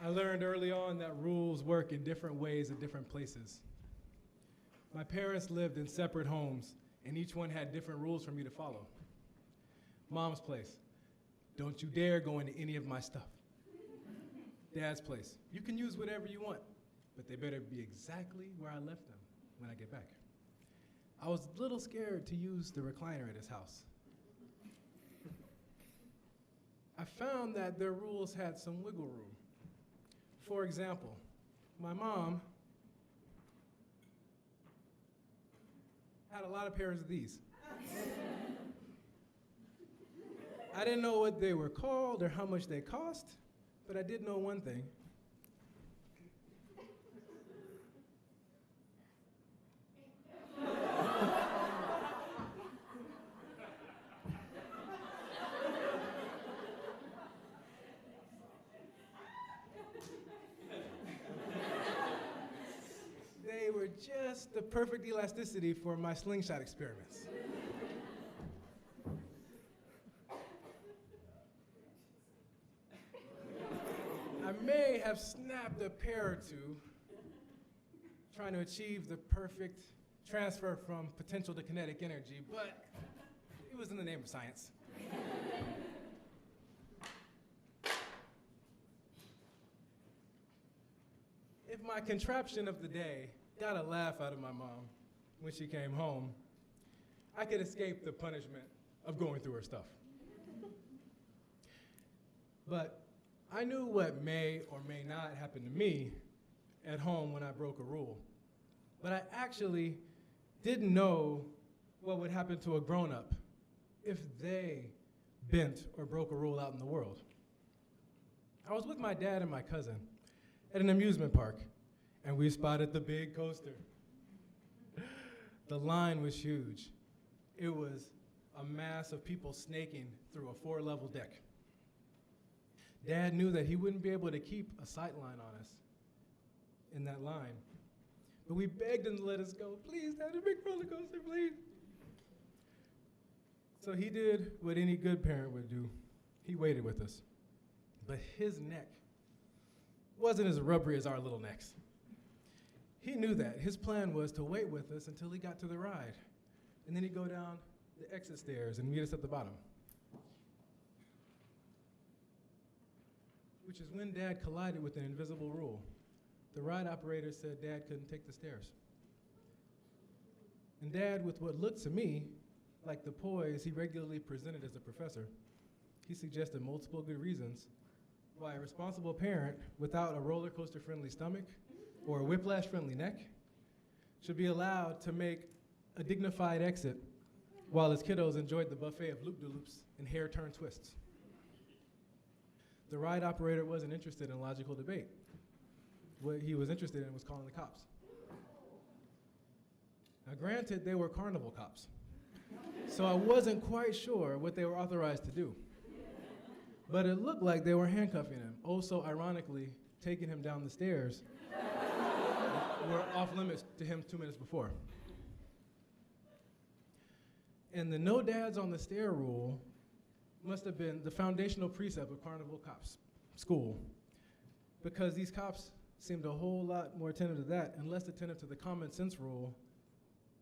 I learned early on that rules work in different ways at different places. My parents lived in separate homes, and each one had different rules for me to follow. Mom's place, don't you dare go into any of my stuff. Dad's place, you can use whatever you want, but they better be exactly where I left them when I get back. I was a little scared to use the recliner at his house. I found that their rules had some wiggle room. For example, my mom had a lot of pairs of these. I didn't know what they were called or how much they cost, but I did know one thing. They were just the perfect elasticity for my slingshot experiments. I may have snapped a pair or two trying to achieve the perfect transfer from potential to kinetic energy, but it was in the name of science. If my contraption of the day got a laugh out of my mom when she came home, I could escape the punishment of going through her stuff. But I knew what may or may not happen to me at home when I broke a rule. But I actually didn't know what would happen to a grown-up if they bent or broke a rule out in the world. I was with my dad and my cousin at an amusement park, and we spotted the big coaster. The line was huge. It was a mass of people snaking through a 4-level deck. Dad knew that he wouldn't be able to keep a sight line on us in that line. But we begged him to let us go. Please, Dad, a big roller coaster, please. So he did what any good parent would do. He waited with us. But his neck wasn't as rubbery as our little necks. He knew that. His plan was to wait with us until he got to the ride. And then he'd go down the exit stairs and meet us at the bottom. Which is when Dad collided with an invisible rule. The ride operator said Dad couldn't take the stairs. And Dad, with what looked to me like the poise he regularly presented as a professor, he suggested multiple good reasons why a responsible parent without a roller coaster friendly stomach or a whiplash friendly neck should be allowed to make a dignified exit while his kiddos enjoyed the buffet of loop-de-loops and hair turn twists. The ride operator wasn't interested in logical debate. What he was interested in was calling the cops. Now granted, they were carnival cops, so I wasn't quite sure what they were authorized to do. But it looked like they were handcuffing him, oh so ironically, taking him down the stairs were off limits to him 2 minutes before. And the no dads on the stair rule must have been the foundational precept of carnival cops school, because these cops seemed a whole lot more attentive to that and less attentive to the common sense rule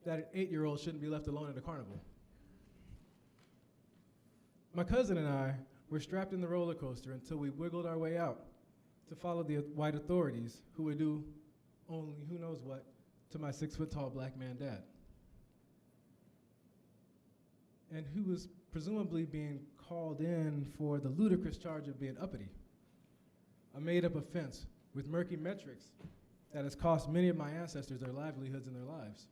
that an 8-year-old shouldn't be left alone at a carnival. My cousin and I were strapped in the roller coaster until we wiggled our way out to follow the white authorities who would do only who knows what to my 6-foot-tall black man dad. And who was presumably being called in for the ludicrous charge of being uppity, a made-up offense with murky metrics that has cost many of my ancestors their livelihoods and their lives.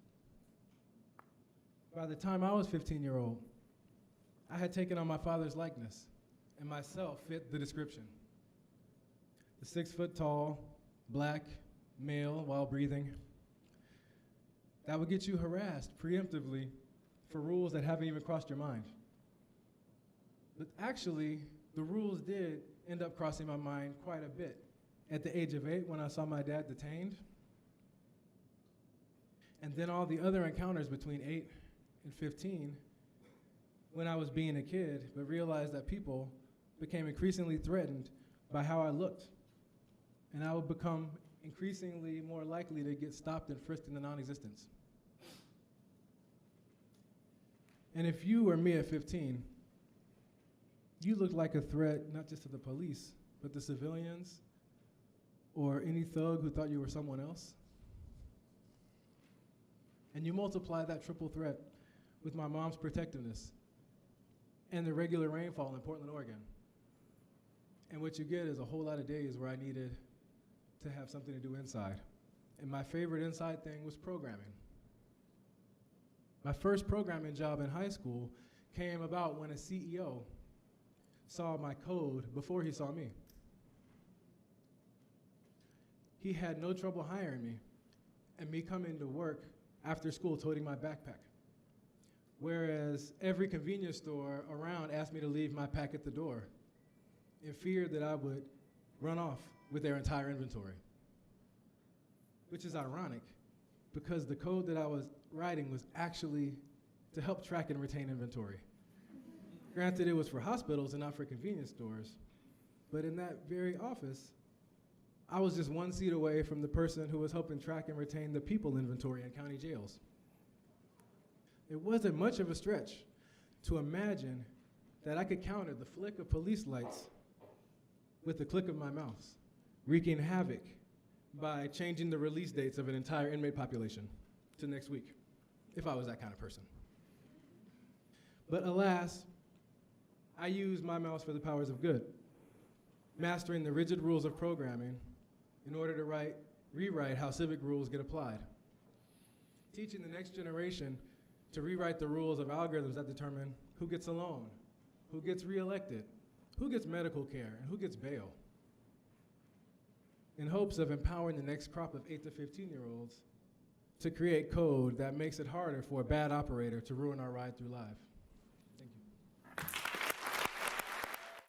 By the time I was 15-year-old, I had taken on my father's likeness, and myself fit the description. The 6-foot-tall, black male while breathing. That would get you harassed preemptively for rules that haven't even crossed your mind. But actually, the rules did end up crossing my mind quite a bit. At the age of 8, when I saw my dad detained, and then all the other encounters between 8 and 15, when I was being a kid, but realized that people became increasingly threatened by how I looked and I would become increasingly more likely to get stopped and frisked into non-existence. And if you were me at 15, you looked like a threat not just to the police, but the civilians or any thug who thought you were someone else. And you multiply that triple threat with my mom's protectiveness and the regular rainfall in Portland, Oregon. And what you get is a whole lot of days where I needed to have something to do inside. And my favorite inside thing was programming. My first programming job in high school came about when a CEO saw my code before he saw me. He had no trouble hiring me and me coming to work after school toting my backpack. Whereas every convenience store around asked me to leave my pack at the door in fear that I would run off with their entire inventory. Which is ironic because the code that I was writing was actually to help track and retain inventory. Granted, it was for hospitals and not for convenience stores, but in that very office, I was just one seat away from the person who was helping track and retain the people inventory in county jails. It wasn't much of a stretch to imagine that I could counter the flick of police lights with the click of my mouse, wreaking havoc by changing the release dates of an entire inmate population to next week, if I was that kind of person. But alas, I used my mouse for the powers of good, mastering the rigid rules of programming in order to rewrite how civic rules get applied, teaching the next generation to rewrite the rules of algorithms that determine who gets a loan, who gets reelected, who gets medical care, and who gets bail, in hopes of empowering the next crop of 8 to 15-year-olds to create code that makes it harder for a bad operator to ruin our ride through life.